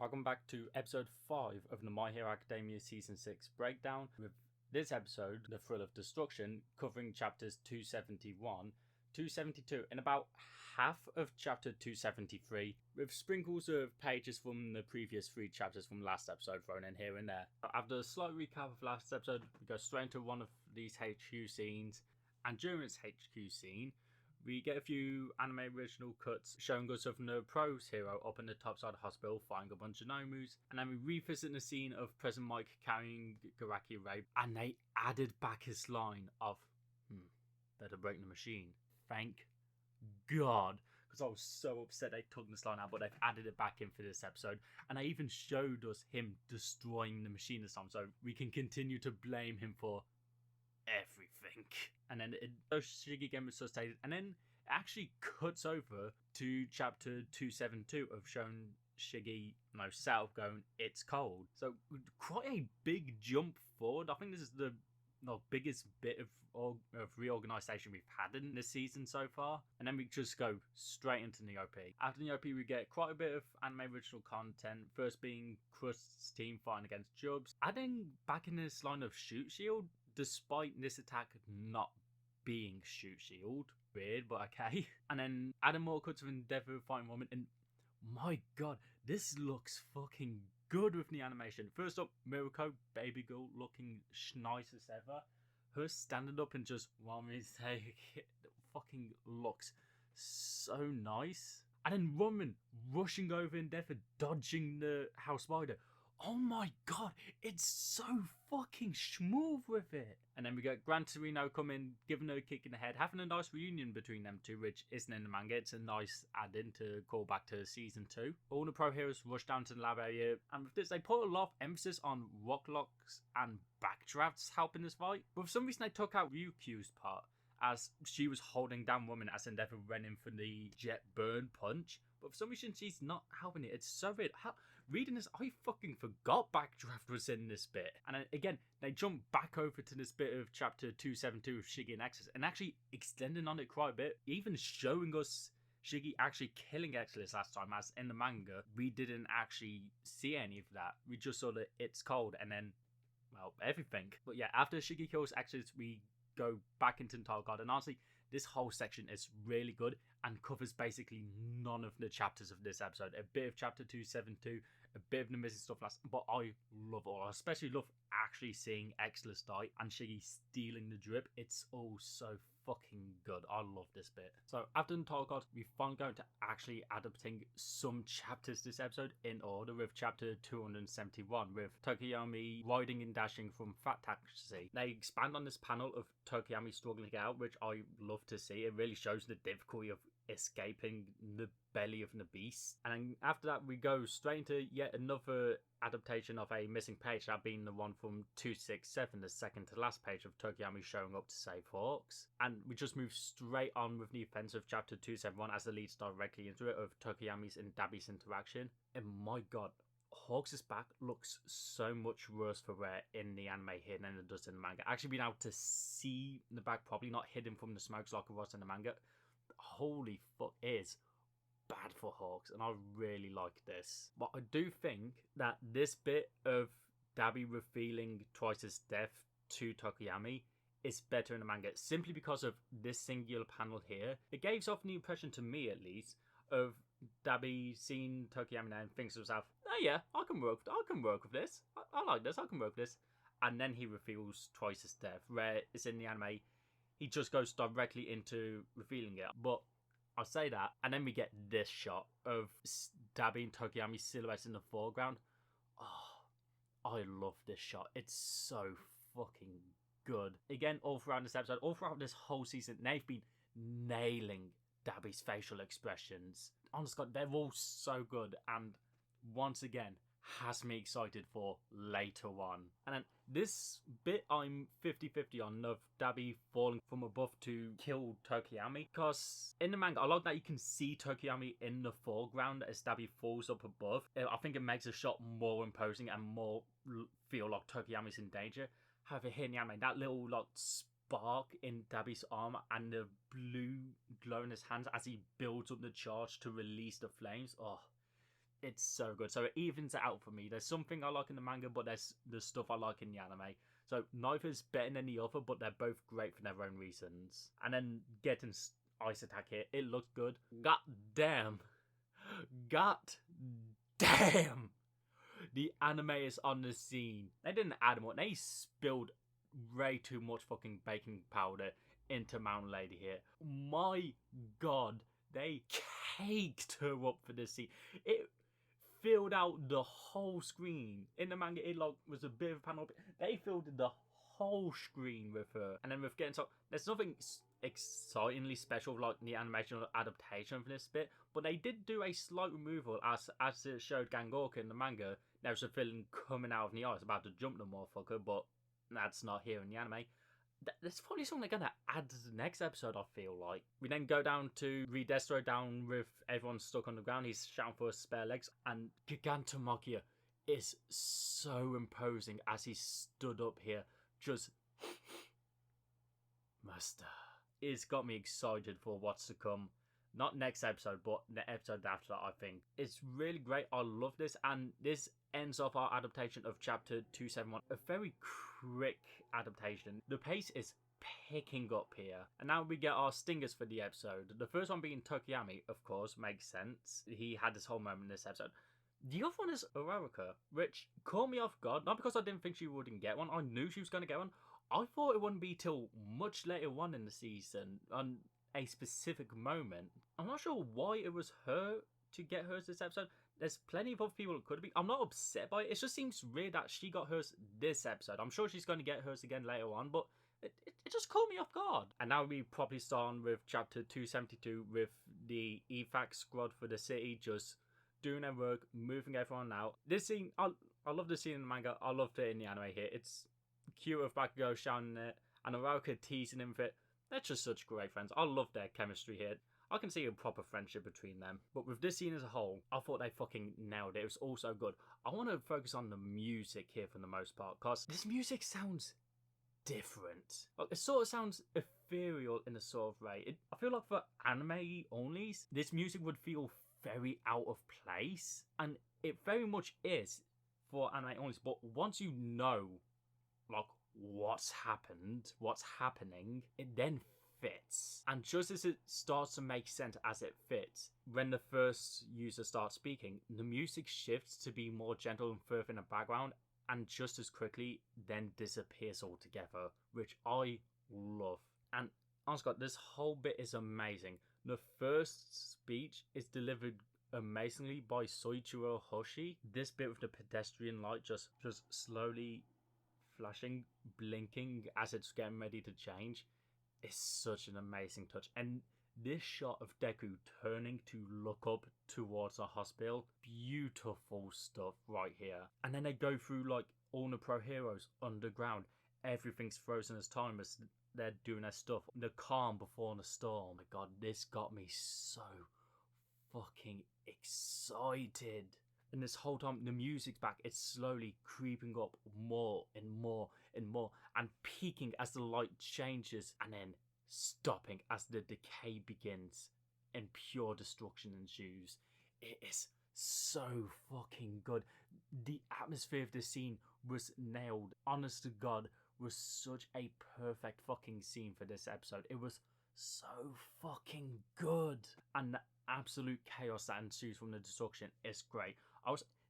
Welcome back to episode 5 of the My Hero Academia Season 6 breakdown, with this episode, The Thrill of Destruction, covering chapters 271, 272, and about half of chapter 273, with sprinkles of pages from the previous 3 chapters from last episode thrown in here and there. After a slight recap of last episode, we go straight into one of these HQ scenes, and during its HQ scene, we get a few anime original cuts showing us of the Pro's hero up in the top side of the hospital fighting a bunch of Nomus, and then we revisit the scene of President Mike carrying Garaki away, and they added back his line of, better break the machine. Thank God, because I was so upset they took this line out, but they've added it back in for this episode, and they even showed us him destroying the machine this time, so we can continue to blame him for everything. And then Shiggy again resuscitated, and then it actually cuts over to chapter 272 of showing Shiggy south going, it's cold. So quite a big jump forward. I think this is the biggest bit of reorganization we've had in this season so far. And then we just go straight into the OP. After the OP, we get quite a bit of anime original content, first being Crust's team fighting against Jubs, adding back in this line of shoot shield despite this attack not being shoot shield. Weird, but okay. And then adding more cuts of Endeavor fighting woman, and my god, this looks fucking good with the animation. First up, Mirako, baby girl, looking nice as ever. Her standing up and just one mistake, it fucking looks so nice. And then Roman rushing over Endeavor, dodging the house spider. Oh my god, it's so fucking smooth with it. And then we get Gran Torino coming, giving her a kick in the head, having a nice reunion between them two, which isn't in the manga. It's a nice add-in to call back to season 2. All the pro heroes rush down to the lab area, and with this, they put a lot of emphasis on rock locks and backdrafts helping this fight. But for some reason, they took out Ryukyu's part, as she was holding down Woman as Endeavor ran in for the jet burn punch. But for some reason, she's not helping it. It's so weird. Reading this, I fucking forgot Backdraft was in this bit. And then, again, they jump back over to this bit of chapter 272 of Shiggy and Exodus, and actually extending on it quite a bit, even showing us Shiggy actually killing Exodus last time, as in the manga, we didn't actually see any of that. We just saw that it's cold, and then, well, everything. But yeah, after Shiggy kills Exodus, we go back into the Tile God, and honestly, this whole section is really good and covers basically none of the chapters of this episode. A bit of chapter 272, a bit of the missing stuff last, but I love all. I especially love actually seeing Exodus die and Shiggy stealing the drip. It's all so fucking good. I love this bit. So after the Tile God, we finally going to actually adapting some chapters this episode in order, with chapter 271 with Tokoyami riding and dashing from Fat Taxi. They expand on this panel of Tokoyami struggling to get out, which I love to see. It really shows the difficulty of escaping the belly of the beast. And then after that, we go straight into yet another adaptation of a missing page, that being the one from 267, the second to last page of Tokoyami showing up to save Hawks. And we just move straight on with the events of chapter 271 as it leads directly into it, of Tokoyami's and Dabi's interaction. And my god, Hawks' back looks so much worse for wear in the anime here than it does in the manga. Actually being able to see the back properly, not hidden from the smokes like it was in the manga. Holy fuck, is bad for Hawks, and I really like this. But I do think that this bit of Dabi revealing Twice's death to Tokoyami is better in the manga, simply because of this singular panel here. It gives off the impression, to me at least, of Dabi seeing Tokoyami now and thinks to himself, oh yeah, I can work with this. I like this, I can work with this. And then he reveals Twice's death, where it's in the anime, he just goes directly into revealing it. But I say that, and then we get this shot of Dabi and Tokoyami's silhouettes in the foreground. Oh, I love this shot. It's so fucking good. Again, all throughout this episode, all throughout this whole season, they've been nailing Dabi's facial expressions. Honest God, they're all so good, and once again, has me excited for later on. And then this bit I'm 50-50 on, of Dabi falling from above to kill Tokoyami, because in the manga I like that you can see Tokoyami in the foreground as Dabi falls up above. I think it makes the shot more imposing and more feel like Tokoyami's in danger. However, here in the anime, that little spark in Dabi's arm and the blue glow in his hands as he builds up the charge to release the flames, It's so good. So it evens it out for me. There's something I like in the manga, but there's the stuff I like in the anime. So neither's better than the other, but they're both great for their own reasons. And then getting Ice Attack here, it looked good. God damn. God damn. The animators on the scene, they didn't add more. They spilled way too much fucking baking powder into Mountain Lady here. My God, they caked her up for this scene. It filled out the whole screen. In the manga, it like was a bit of a panel. They filled the whole screen with her. And then with getting so there's nothing excitingly special like the animation or adaptation for this bit, but they did do a slight removal as it showed Gangorka in the manga. There was a villain coming out of the ice about to jump the motherfucker, but that's not here in the anime. There's probably something they're gonna add to the next episode, I feel like. We then go down to Destro down with everyone stuck on the ground. He's shouting for his spare legs, and Gigantomachia is so imposing as he stood up here. Just Master. It's got me excited for what's to come. Not next episode, but the episode after that, I think. It's really great. I love this, and this ends off our adaptation of chapter 271. A very quick adaptation. The pace is picking up here. And now we get our stingers for the episode. The first one being Tokiyami, of course, makes sense. He had this whole moment in this episode. The other one is Uraraka, which caught me off guard. Not because I didn't think she wouldn't get one. I knew she was going to get one. I thought it wouldn't be till much later on in the season, on a specific moment. I'm not sure why it was her to get hers this episode. There's plenty of other people it could be. I'm not upset by it. It just seems weird that she got hers this episode. I'm sure she's going to get hers again later on, but it just caught me off guard. And now we probably start on with chapter 272 with the EFAC squad for the city just doing their work, moving everyone out. This scene, I love the scene in the manga. I loved it in the anime here. It's cute with Bakugo shouting it and Uraraka teasing him with it. They're just such great friends. I love their chemistry here. I can see a proper friendship between them. But with this scene as a whole, I thought they fucking nailed it. It was all so good. I want to focus on the music here for the most part, because this music sounds different. Like, it sort of sounds ethereal in a sort of way. I feel like for anime only, this music would feel very out of place. And it very much is for anime only. But once you know, like, what's happening, it then fits. And just as it starts to make sense as it fits, when the first user starts speaking, the music shifts to be more gentle and further in the background, and just as quickly then disappears altogether, which I love. And honestly, this whole bit is amazing. The first speech is delivered amazingly by Soichiro Hoshi. This bit with the pedestrian light just slowly flashing, blinking as it's getting ready to change, is such an amazing touch. And this shot of Deku turning to look up towards the hospital, beautiful stuff right here. And then they go through like all the pro heroes underground. Everything's frozen as time as they're doing their stuff. The calm before the storm. Oh my God, this got me so fucking excited. And this whole time, the music's back. It's slowly creeping up more and more and more, and peaking as the light changes, and then stopping as the decay begins and pure destruction ensues. It is so fucking good. The atmosphere of this scene was nailed. Honest to God, was such a perfect fucking scene for this episode. It was so fucking good. And the absolute chaos that ensues from the destruction is great.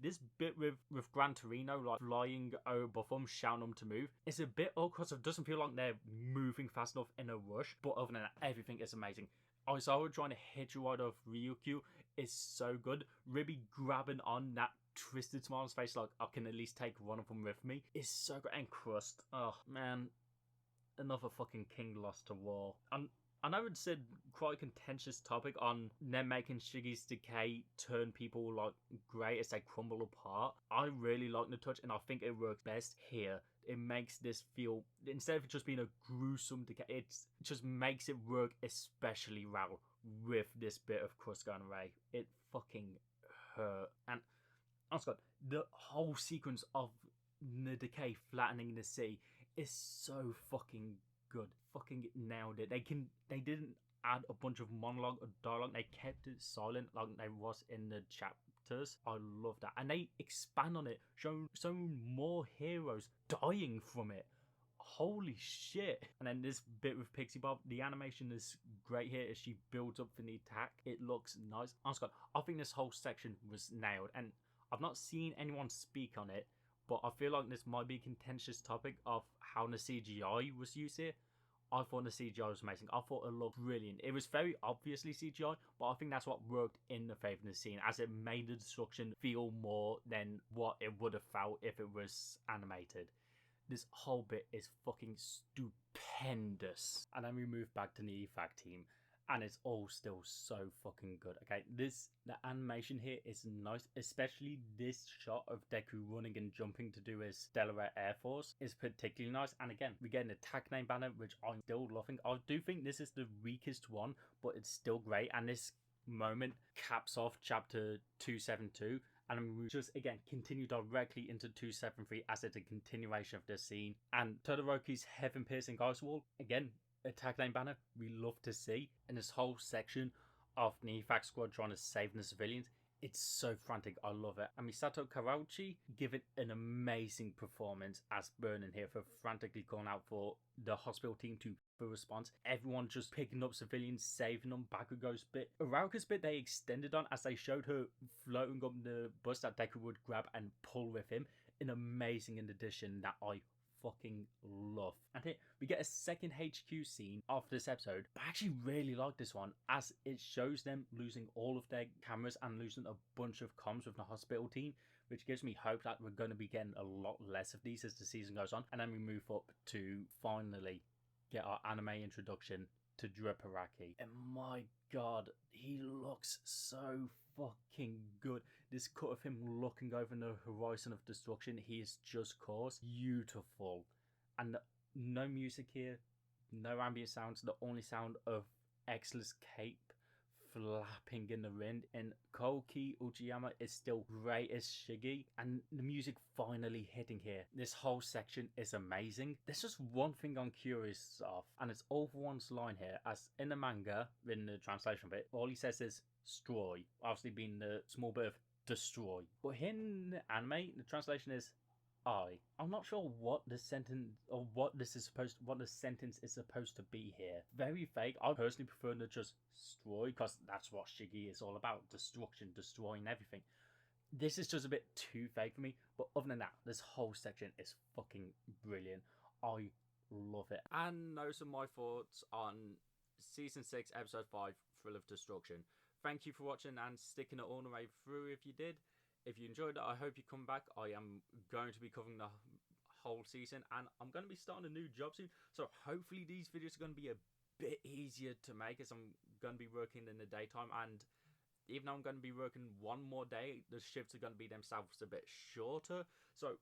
This bit with Gran Torino, like flying over them, shouting them to move, is a bit awkward because it doesn't feel like they're moving fast enough in a rush. But other than that, everything is amazing. Aizawa trying to hit you out of Ryukyu is so good. Ribby grabbing on that twisted smile on his face, like, I can at least take one of them with me, is so good. And Crust, oh man, another fucking king lost to war. I know it's a quite a contentious topic on them making Shiggy's decay turn people like grey as they crumble apart. I really like the touch, and I think it works best here. It makes this feel, instead of just being a gruesome decay, it just makes it work especially well with this bit of crust going away. It fucking hurt. And honestly, the whole sequence of the decay flattening the sea is so fucking good. Fucking nailed it. They didn't add a bunch of monologue or dialogue. They kept it silent like they was in the chapter characters. I love that. And they expand on it, showing more heroes dying from it. Holy shit. And then this bit with Pixie Bob, the animation is great here as she builds up for the attack. It looks nice. I think this whole section was nailed, and I've not seen anyone speak on it, but I feel like this might be a contentious topic of how the CGI was used here. I thought the CGI was amazing. I thought it looked brilliant. It was very obviously CGI, but I think that's what worked in the favour of the scene, as it made the destruction feel more than what it would have felt if it was animated. This whole bit is fucking stupendous. And then we move back to the EFAC team, and it's all still so fucking good. Okay, the animation here is nice, especially this shot of Deku running and jumping to do his Delaware Air Force is particularly nice. And again, we get an attack name banner, which I'm still loving. I do think this is the weakest one, but it's still great. And this moment caps off chapter 272. And we just, again, continue directly into 273 as it's a continuation of this scene. And Todoroki's heaven-piercing ice wall, again, attack name banner, we love to see. And this whole section of the EFAC squad trying to save the civilians, it's so frantic, I love it. And Misato Kawauchi give it an amazing performance as Burnin here for frantically calling out for the hospital team to response. Everyone just picking up civilians, saving them. Bakugo's bit, Arauca's bit they extended on as they showed her floating up the bus that Deku would grab and pull with him. An amazing addition that I fucking love. And here we get a second HQ scene of this episode, but I actually really like this one as it shows them losing all of their cameras and losing a bunch of comms with the hospital team, which gives me hope that we're going to be getting a lot less of these as the season goes on. And then we move up to finally get our anime introduction to Dripperaki. And my god, he looks so fucking good. This cut of him looking over the horizon of destruction, he is just cause beautiful. And no music here, no ambient sounds, the only sound of Exla's cape flapping in the wind. And Koki Uchiyama is still great as Shiggy, and the music finally hitting here. This whole section is amazing. There's just one thing I'm curious of, and it's all for one's line here, as in the manga, in the translation of it, all he says is "stroy," obviously being the small bit of destroy. But in the anime, the translation is I'm not sure what the sentence or what the sentence is supposed to be here. Very vague. I personally prefer to just destroy, because that's what Shiggy is all about. Destruction, destroying everything. This is just a bit too vague for me, but other than that, this whole section is fucking brilliant. I love it. And those are my thoughts on Season 6, Episode 5, Thrill of Destruction. Thank you for watching and sticking it all the way through if you did. If you enjoyed it, I hope you come back. I am going to be covering the whole season, and I'm going to be starting a new job soon. So hopefully these videos are going to be a bit easier to make, as I'm going to be working in the daytime. And even though I'm going to be working one more day, the shifts are going to be themselves a bit shorter. So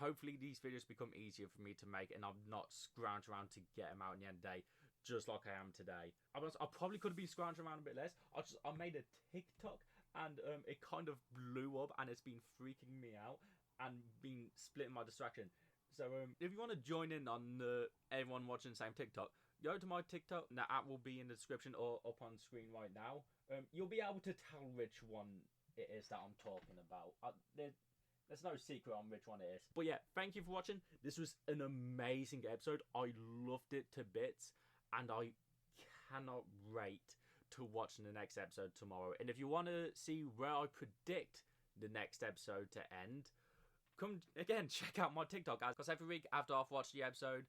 hopefully these videos become easier for me to make, and I'm not scrounging around to get them out in the end of the day, just like I am today. I probably could have been scrounging around a bit less. I made a TikTok, and it kind of blew up, and it's been freaking me out and been splitting my distraction. So if you want to join in on everyone watching the same TikTok, go to my TikTok. The app will be in the description or up on screen right now. You'll be able to tell which one it is that I'm talking about. There's no secret on which one it is. But yeah, thank you for watching. This was an amazing episode. I loved it to bits, and I cannot wait to watch the next episode tomorrow. And if you want to see where I predict the next episode to end, come again, check out my TikTok, because every week after I've watched the episode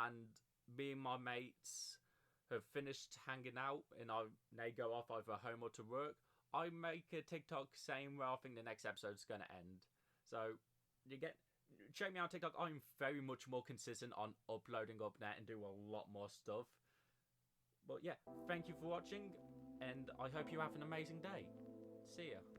and me and my mates have finished hanging out and they go off either home or to work, I make a TikTok saying where I think the next episode's going to end. So check me out on TikTok. I'm very much more consistent on uploading up there and do a lot more stuff. But yeah, thank you for watching, and I hope you have an amazing day. See ya.